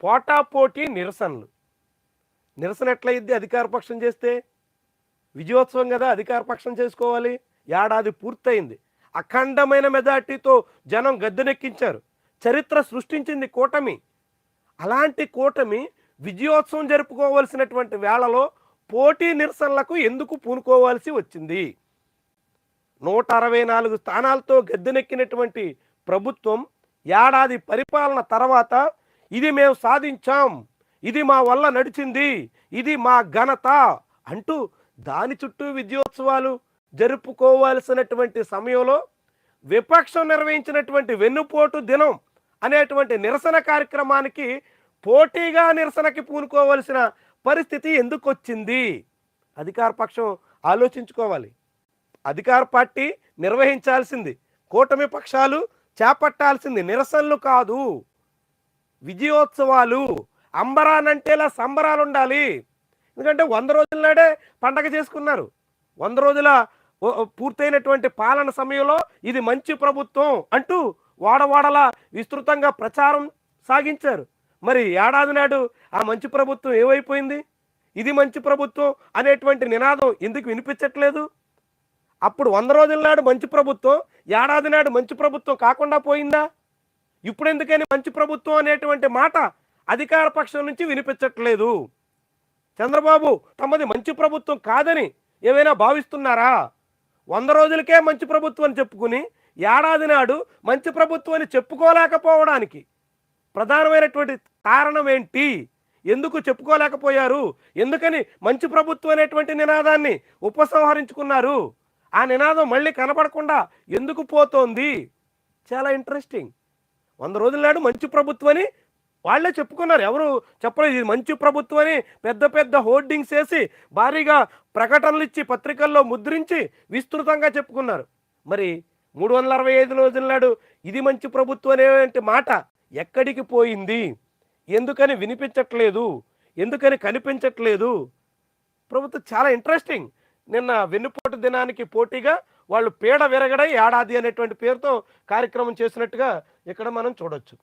పోటాపోటీ నిరసనలు. నిరసన ఎట్లయిద్ది అధికార పక్షం చేస్తే? విజయోత్సవం కదా అధికార పక్షం చేసుకోవాలి. ఏడాది పూర్తయింది. అఖండమైన మెజార్టీతో జనం గద్దెనెక్కించారు. చరిత్ర సృష్టించింది కూటమి. అలాంటి కూటమి విజయోత్సవం జరుపుకోవాల్సినటువంటి వేళలో పోటీ నిరసనలకు ఎందుకు పూనుకోవాల్సి వచ్చింది? 164 స్థానాలతో గద్దెనెక్కినటువంటి ప్రభుత్వం ఏడాది పరిపాలన తర్వాత ఇది మేము సాధించాం, ఇది మా వల్ల నడిచింది, ఇది మా ఘనత అంటూ దాని చుట్టూ విజయోత్సవాలు జరుపుకోవాల్సినటువంటి సమయంలో విపక్షం నిర్వహించినటువంటి వెన్నుపోటు దినం అనేటువంటి నిరసన కార్యక్రమానికి పోటీగా నిరసనకి పూనుకోవాల్సిన పరిస్థితి ఎందుకు వచ్చింది? అధికార పక్షం ఆలోచించుకోవాలి. అధికార పార్టీ నిర్వహించాల్సింది, కూటమి పక్షాలు చేపట్టాల్సింది నిరసనలు కాదు, విజయోత్సవాలు. అంబరానంటేలా సంబరాలు ఉండాలి. ఎందుకంటే 100 రోజుల నాడే పండగ చేసుకున్నారు. 100 రోజుల పూర్తయినటువంటి పాలన సమయంలో ఇది మంచి ప్రభుత్వం అంటూ వాడవాడలా విస్తృతంగా ప్రచారం సాగించారు. మరి ఏడాది నాడు ఆ మంచి ప్రభుత్వం ఏమైపోయింది? ఇది మంచి ప్రభుత్వం అనేటువంటి నినాదం ఎందుకు వినిపించట్లేదు? అప్పుడు 100 రోజుల నాడు మంచి ప్రభుత్వం, ఏడాది నాడు మంచి ప్రభుత్వం కాకుండా పోయిందా? ఇప్పుడు ఎందుకని మంచి ప్రభుత్వం అనేటువంటి మాట అధికార పక్షం నుంచి వినిపించట్లేదు? చంద్రబాబు తమది మంచి ప్రభుత్వం కాదని ఏమైనా భావిస్తున్నారా? 100 రోజులకే మంచి ప్రభుత్వం అని చెప్పుకుని ఏడాది నాడు మంచి ప్రభుత్వం అని చెప్పుకోలేకపోవడానికి ప్రధానమైనటువంటి కారణం ఏంటి? ఎందుకు చెప్పుకోలేకపోయారు? ఎందుకని మంచి ప్రభుత్వం అనేటువంటి నినాదాన్ని ఉపసంహరించుకున్నారు? ఆ నినాదం మళ్ళీ కనపడకుండా ఎందుకు పోతోంది? చాలా ఇంట్రెస్టింగ్. 100 రోజుల నాడు మంచి ప్రభుత్వం అని వాళ్ళే చెప్పుకున్నారు. ఎవరు చెప్పలేదు ఇది మంచి ప్రభుత్వం అని. పెద్ద పెద్ద హోర్డింగ్స్ వేసి భారీగా ప్రకటనలు ఇచ్చి పత్రికల్లో ముద్రించి విస్తృతంగా చెప్పుకున్నారు. మరి 365 రోజుల నాడు ఇది మంచి ప్రభుత్వం అనేటువంటి మాట ఎక్కడికి పోయింది? ఎందుకని వినిపించట్లేదు? ఎందుకని కనిపించట్లేదు? ప్రభుత్వం చాలా ఇంట్రెస్టింగ్. నిన్న వెన్నుపోటు దినానికి పోటీగా వాళ్ళు పీడ విరగడై ఏడాది అనేటువంటి పేరుతో కార్యక్రమం చేసినట్టుగా ఇక్కడ మనం చూడొచ్చు.